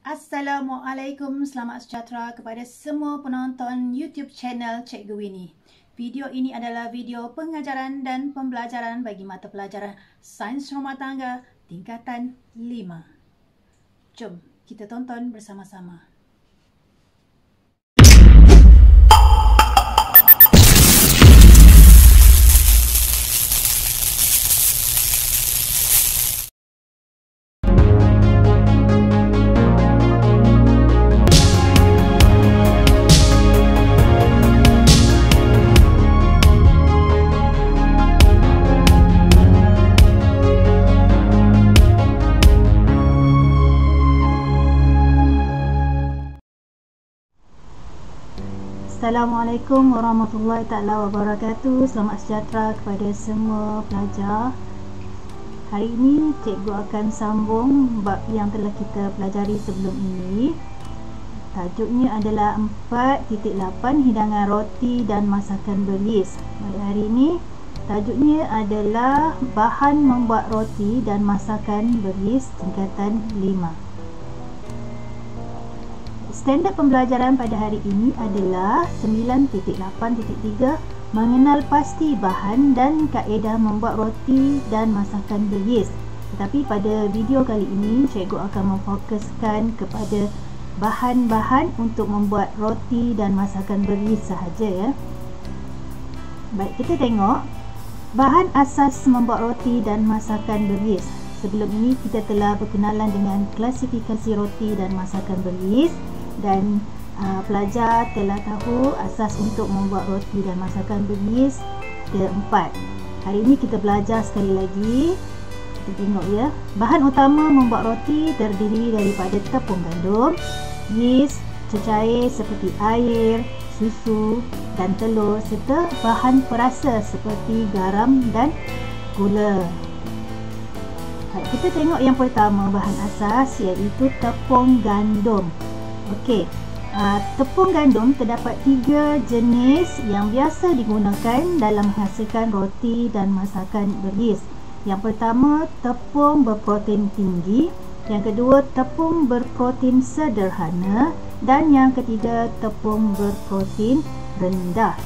Assalamualaikum, selamat sejahtera kepada semua penonton YouTube channel Cikgu Winnie. Video ini adalah video pengajaran dan pembelajaran bagi mata pelajaran Sains Rumah Tangga tingkatan 5. Jom kita tonton bersama-sama. Assalamualaikum warahmatullahi taala wabarakatuh. Selamat sejahtera kepada semua pelajar. Hari ini cikgu akan sambung bab yang telah kita pelajari sebelum ini. Tajuknya adalah 4.8 hidangan roti dan masakan beris. Pada hari ini tajuknya adalah bahan membuat roti dan masakan beris tingkatan 5. Standard pembelajaran pada hari ini adalah 9.8.3 mengenal pasti bahan dan kaedah membuat roti dan masakan beris. Tetapi pada video kali ini cikgu akan memfokuskan kepada bahan-bahan untuk membuat roti dan masakan beris sahaja ya. Baik, kita tengok bahan asas membuat roti dan masakan beris. Sebelum ini kita telah berkenalan dengan klasifikasi roti dan masakan beris. Dan pelajar telah tahu asas untuk membuat roti dan masakan beris keempat. Hari ini kita belajar sekali lagi. Kita tengok ya. Bahan utama membuat roti terdiri daripada tepung gandum, yeast, cecair seperti air, susu dan telur serta bahan perasa seperti garam dan gula. Kita tengok yang pertama bahan asas iaitu tepung gandum. Okey, tepung gandum terdapat 3 jenis yang biasa digunakan dalam menghasilkan roti dan masakan beris. Yang pertama, tepung berprotein tinggi. Yang kedua, tepung berprotein sederhana. Dan yang ketiga, tepung berprotein rendah.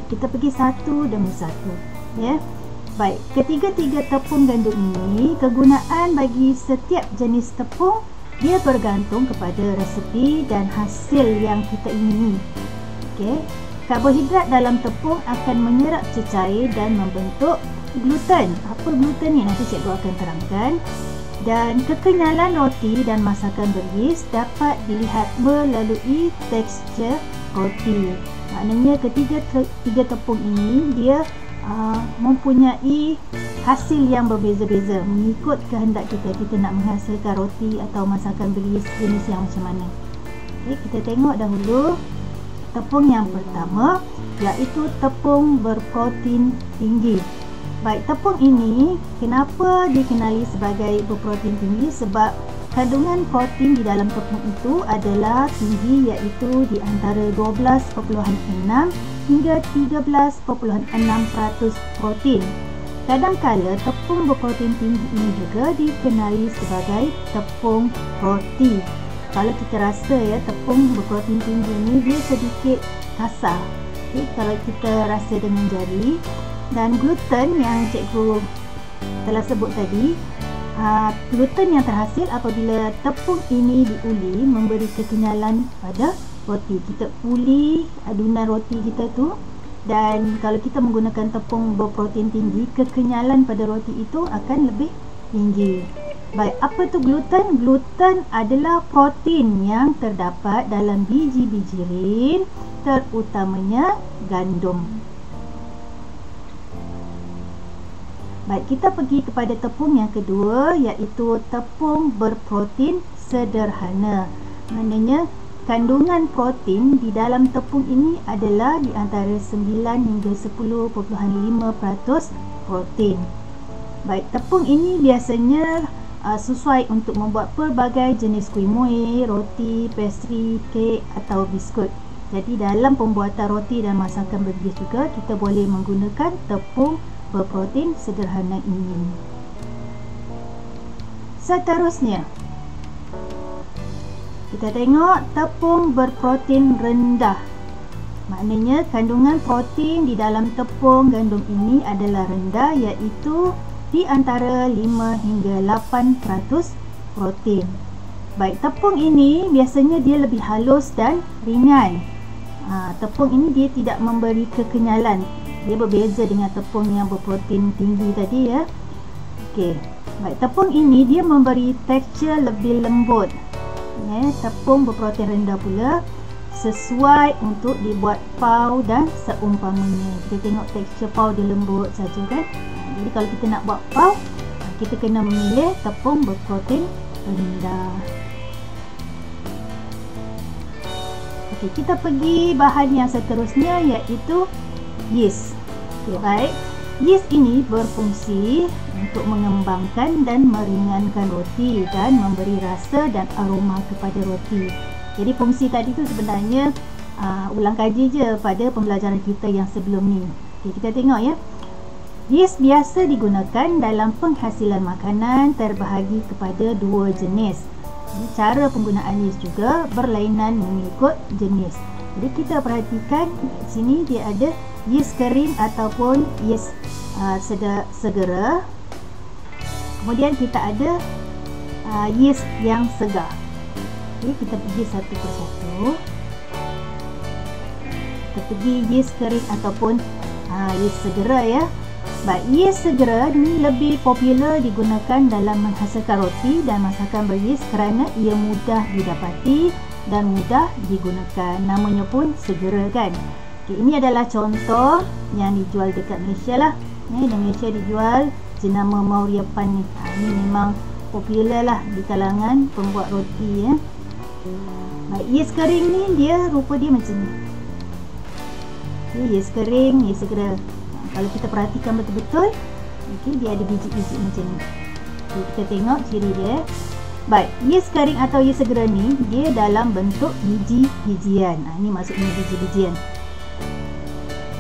Kita pergi satu demi satu. Ya. Baik, ketiga-tiga tepung gandum ini, kegunaan bagi setiap jenis tepung dia bergantung kepada resepi dan hasil yang kita ingini. Okey, karbohidrat dalam tepung akan menyerap cecair dan membentuk gluten. Apa gluten ni nanti cikgu akan terangkan. Dan kekenyalan roti dan masakan beris dapat dilihat melalui tekstur roti. Maknanya ketiga tepung ini dia mempunyai hasil yang berbeza-beza mengikut kehendak kita. Kita nak menghasilkan roti atau masakan beris jenis yang macam mana. Okay, kita tengok dahulu tepung yang pertama iaitu tepung berprotein tinggi. Baik, tepung ini kenapa dikenali sebagai berprotein tinggi? Sebab kandungan protein di dalam tepung itu adalah tinggi, iaitu di antara 12.6 hingga 13.6% protein. Kadangkala tepung berprotein tinggi ini juga dikenali sebagai tepung roti. Kalau kita rasa ya, tepung berprotein tinggi ini dia sedikit kasar. Okay, kalau kita rasa dengan jari. Dan gluten yang cikgu telah sebut tadi, gluten yang terhasil apabila tepung ini diuli memberi kekenyalan pada roti. Kita uli adunan roti kita tu, dan kalau kita menggunakan tepung berprotein tinggi, kekenyalan pada roti itu akan lebih tinggi. Baik, apa tu gluten? Gluten adalah protein yang terdapat dalam biji-biji rin, terutamanya gandum. Baik, kita pergi kepada tepung yang kedua iaitu tepung berprotein sederhana. Maknanya kandungan protein di dalam tepung ini adalah di antara 9 hingga 10.5% protein. Baik, tepung ini biasanya sesuai untuk membuat pelbagai jenis kuih-muih, roti, pastry, kek atau biskut. Jadi dalam pembuatan roti dan masakan beris juga kita boleh menggunakan tepung berprotein sederhana ini. Seterusnya, Kita tengok tepung berprotein rendah. Maknanya kandungan protein di dalam tepung gandum ini adalah rendah, iaitu di antara 5 hingga 8% protein. Baik, tepung ini biasanya dia lebih halus dan ringan. Tepung ini dia tidak memberi kekenyalan. Dia berbeza dengan tepung yang berprotein tinggi tadi ya. Okey. Baik, tepung ini dia memberi tekstur lebih lembut. Tepung berprotein rendah pula sesuai untuk dibuat pau dan seumpamanya. Kita tengok tekstur pau dia lembut saja kan. Jadi kalau kita nak buat pau, kita kena memilih tepung berprotein rendah. Okey, kita pergi bahan yang seterusnya, iaitu yeast. Okey, baik. Yeast ini berfungsi untuk mengembangkan dan meringankan roti dan memberi rasa dan aroma kepada roti. Jadi fungsi tadi tu sebenarnya ulang kaji je pada pembelajaran kita yang sebelum ni. Okey, kita tengok ya. Yeast biasa digunakan dalam penghasilan makanan terbahagi kepada 2 jenis. Jadi, cara penggunaan yeast juga berlainan mengikut jenis. Jadi kita perhatikan sini dia ada yeast kering ataupun yeast segera. Kemudian kita ada yeast yang segar. Jadi kita pergi satu persatu. Kita pergi yeast kering ataupun yeast segera ya. Baik, yeast segera ni lebih popular digunakan dalam menghasilkan roti dan masakan beryeast kerana ia mudah didapati dan mudah digunakan. Namanya pun segera kan. Okay, ini adalah contoh yang dijual dekat Malaysia lah. Di Malaysia dijual jenama Mauria Pan ni. Ini memang popular lah di kalangan pembuat roti ya. Baik, yeast kering ni rupa dia macam ni. Okay, yeast kering, yeast segera. Kalau kita perhatikan betul-betul, dia ada biji-biji macam ni. Okay, kita tengok ciri dia. Baik, yeast kering atau yeast segera ni dia dalam bentuk biji-bijian. Ini maksudnya biji-bijian.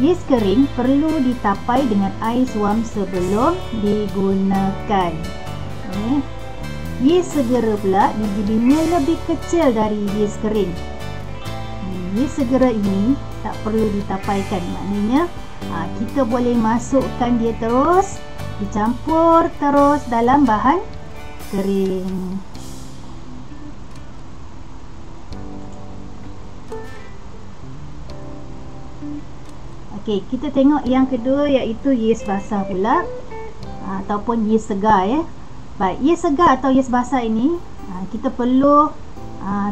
Yeast kering perlu ditapai dengan air suam sebelum digunakan. Yeast segera pula biji-bijinya lebih kecil dari yeast kering. Yeast segera ini tak perlu ditapaikan. Maknanya kita boleh masukkan dia terus, dicampur terus dalam bahan kering. Okey, kita tengok yang kedua, iaitu yeast basah pula ataupun yeast segar ya. Baik, yeast segar atau yeast basah ini kita perlu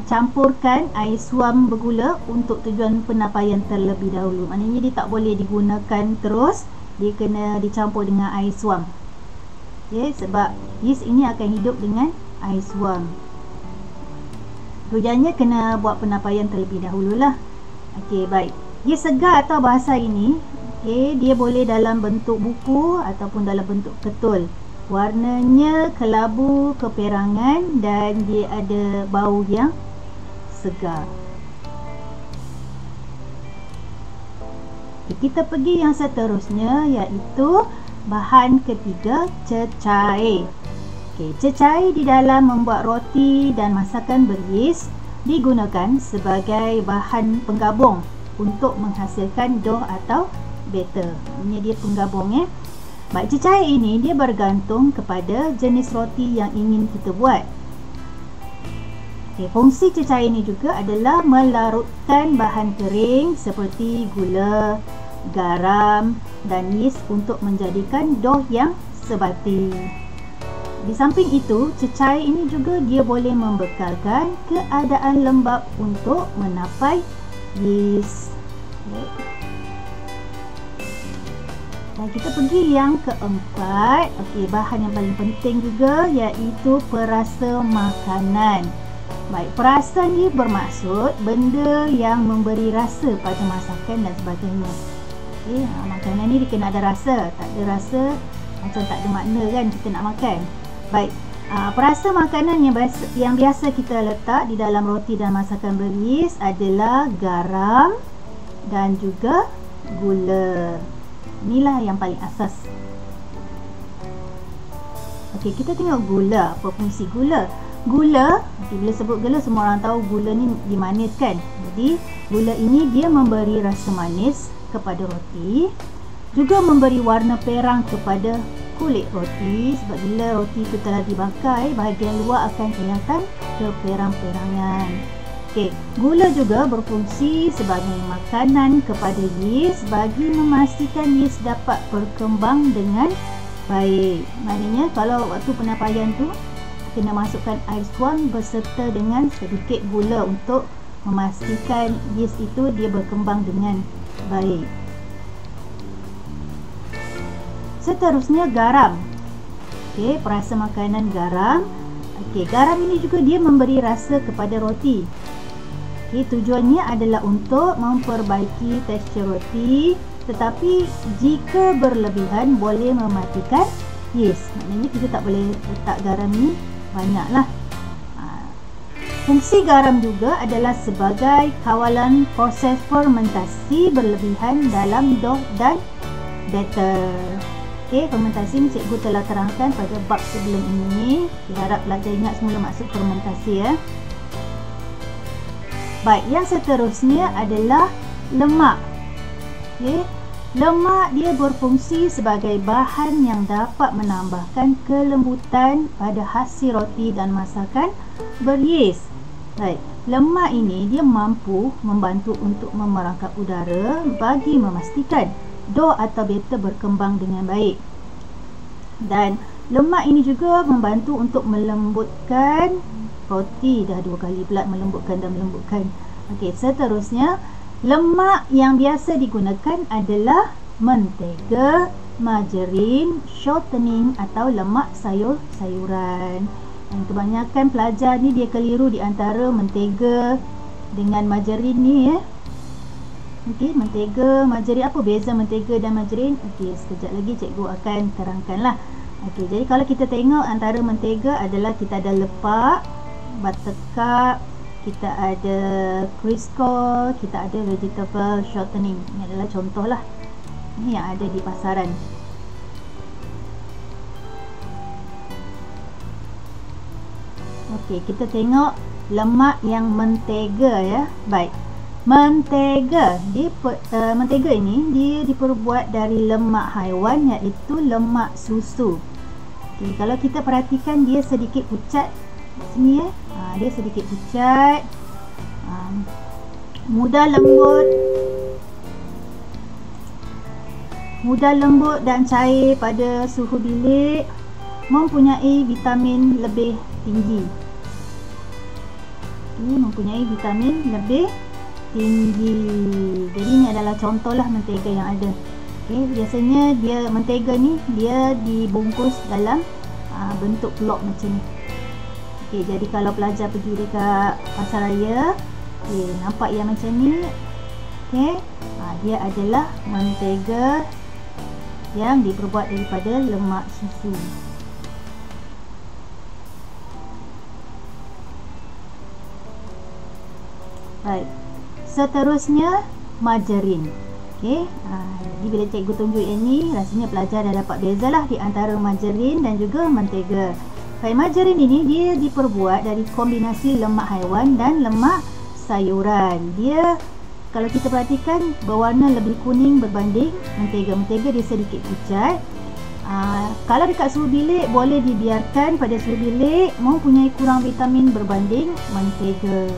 campurkan air suam bergula untuk tujuan penapaian terlebih dahulu. Maknanya dia tak boleh digunakan terus, dia kena dicampur dengan air suam. Okay, sebab yeast ini akan hidup dengan air suam. Tujuannya kena buat penapaian terlebih dahulu lah. Okey, baik. Yeast segar atau basah ini, dia boleh dalam bentuk buku ataupun dalam bentuk ketul. Warnanya kelabu keperangan dan dia ada bau yang segar. Kita pergi yang seterusnya, iaitu bahan ketiga, cecair. Cecair di dalam membuat roti dan masakan beryeast digunakan sebagai bahan penggabung untuk menghasilkan dough atau batter. Ini dia penggabung ya. Baik, cecair ini dia bergantung kepada jenis roti yang ingin kita buat. Fungsi cecair ini juga adalah melarutkan bahan kering seperti gula, garam dan yeast untuk menjadikan dough yang sebati. Di samping itu, cecair ini juga dia boleh membekalkan keadaan lembab untuk menapai yeast. Dan kita pergi yang keempat. Okey, bahan yang paling penting juga, iaitu perasa makanan. Baik, perasa ni bermaksud benda yang memberi rasa pada masakan dan sebagainya. Okey, makanan ni dia kena ada rasa. Tak ada rasa, macam tak ada makna kan kita nak makan. Baik, perasa makanan yang biasa kita letak di dalam roti dan masakan beryeast adalah garam dan juga gula. Inilah yang paling asas. Okey, kita tengok gula. Apa fungsi gula? Gula, bila sebut gula semua orang tahu gula ni dimaniskan. Jadi gula ini dia memberi rasa manis kepada roti, juga memberi warna perang kepada kulit roti. Sebab bila roti itu telah dibakar, bahagian luar akan kelihatan keperang-perangan. Okey, gula juga berfungsi sebagai makanan kepada yeast bagi memastikan yeast dapat berkembang dengan baik. Maknanya kalau waktu penyampaian tu kena masukkan air suam berserta dengan sedikit gula untuk memastikan yeast itu dia berkembang dengan baik. Seterusnya garam. Okey, perasa makanan garam. Okey, garam ini juga dia memberi rasa kepada roti. Okey, tujuannya adalah untuk memperbaiki tekstur roti, tetapi jika berlebihan boleh mematikan yeast. Maknanya kita tak boleh letak garam ni banyaklah. Fungsi garam juga adalah sebagai kawalan proses fermentasi berlebihan dalam dough dan batter. Okey, fermentasi ni cikgu telah terangkan pada bab sebelum ini. Kita harap pelajar ingat semula maksud fermentasi ya. Baik, yang seterusnya adalah lemak. Okey, lemak dia berfungsi sebagai bahan yang dapat menambahkan kelembutan pada hasil roti dan masakan beryeast. Baik, lemak ini dia mampu membantu untuk memerangkap udara bagi memastikan dough atau batter berkembang dengan baik. Dan lemak ini juga membantu untuk melembutkan roti. Dah dua kali pula melembutkan dan melembutkan. Okey, seterusnya lemak yang biasa digunakan adalah mentega, margarin, shortening atau lemak sayur-sayuran. Dan kebanyakan pelajar ni dia keliru di antara mentega dengan margarin ni ya. Okey, mentega, margarin, apa beza mentega dan margarin? Okey, sekejap lagi cikgu akan terangkanlah. Okey, jadi kalau kita tengok antara mentega adalah kita ada lepak, buttercup, kita ada Crisco, kita ada vegetable shortening. Ini adalah contoh lah. Ini yang ada di pasaran. Okey, kita tengok lemak yang mentega ya. Baik. Mentega, mentega ini dia diperbuat dari lemak haiwan iaitu lemak susu. Okey, kalau kita perhatikan dia sedikit pucat sini ya. Dia sedikit pucat, mudah lembut dan cair pada suhu bilik, mempunyai vitamin lebih tinggi. Ini mempunyai vitamin lebih tinggi. Jadi ini adalah contohlah mentega yang ada. Okay, biasanya dia mentega ni dia dibungkus dalam bentuk blok macam ni. Okay, jadi kalau pelajar pergi dekat pasar raya, okay, nampak yang macam ni. Okay, dia adalah mentega yang diperbuat daripada lemak susu. Baik, seterusnya margarin. Okay, jadi bila cikgu tunjuk yang ni, rasanya pelajar dah dapat bezalah di antara margarin dan juga mentega. Baik, margarin ini dia diperbuat dari kombinasi lemak haiwan dan lemak sayuran. Dia kalau kita perhatikan berwarna lebih kuning berbanding mentega. Mentega dia sedikit pucat. Kalau dekat suhu bilik boleh dibiarkan pada suhu bilik, mempunyai kurang vitamin berbanding mentega.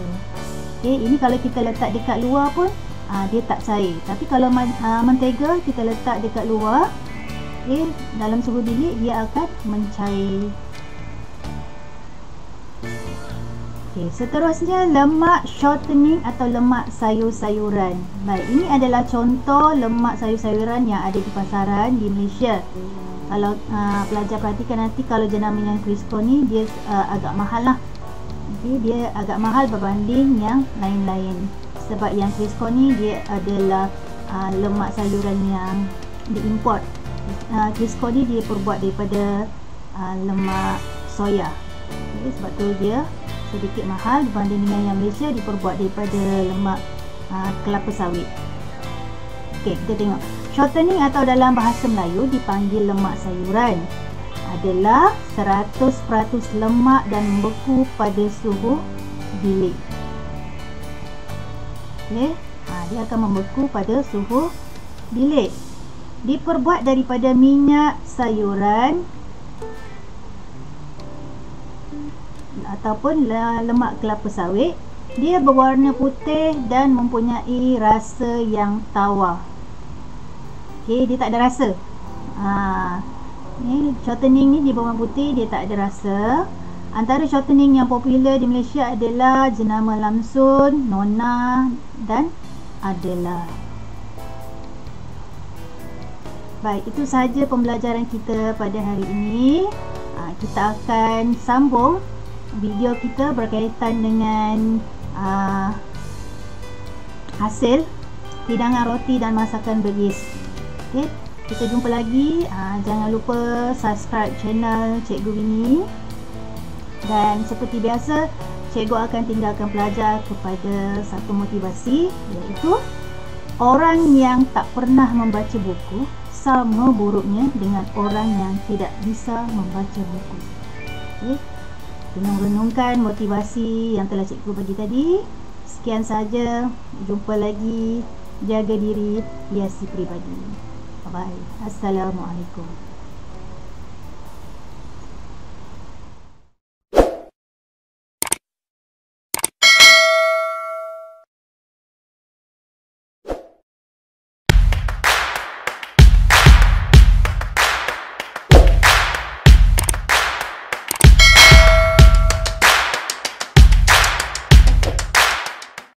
Okay, ini kalau kita letak dekat luar pun dia tak cair. Tapi kalau mentega kita letak dekat luar, okay, dalam suhu bilik dia akan mencair. Okay, seterusnya lemak shortening atau lemak sayur-sayuran. Baik, ini adalah contoh lemak sayur-sayuran yang ada di pasaran di Malaysia. Kalau pelajar perhatikan nanti, kalau jenama yang Crisco ni dia agak mahal lah. Okay, dia agak mahal berbanding yang lain-lain. Sebab yang Crisco ni dia adalah lemak sayuran yang diimport. Crisco ni dia perbuat daripada lemak soya. Okay, sebab tu dia sedikit mahal berbanding dengan yang Malaysia diperbuat daripada lemak kelapa sawit. Okey, kita tengok shortening atau dalam bahasa Melayu dipanggil lemak sayuran. adalah 100% lemak dan membeku pada suhu bilik. Okey, dia akan membeku pada suhu bilik. Diperbuat daripada minyak sayuran ataupun lemak kelapa sawit. Dia berwarna putih dan mempunyai rasa yang tawar. Okey, dia tak ada rasa. Ni shortening ni dia berwarna putih, dia tak ada rasa. Antara shortening yang popular di Malaysia adalah jenama Lamsun, Nona dan Adela. Baik, itu sahaja pembelajaran kita pada hari ini. Kita akan sambung video kita berkaitan dengan hasil hidangan roti dan masakan beryis. Okay, kita jumpa lagi. Jangan lupa subscribe channel Cikgu Winnie. Dan seperti biasa, cikgu akan tinggalkan pelajar kepada satu motivasi, iaitu orang yang tak pernah membaca buku sama buruknya dengan orang yang tidak bisa membaca buku. Okay, renung-renungkan motivasi yang telah cikgu bagi tadi. Sekian saja, jumpa lagi. Jaga diri, hiasi peribadi. Bye bye. Assalamualaikum.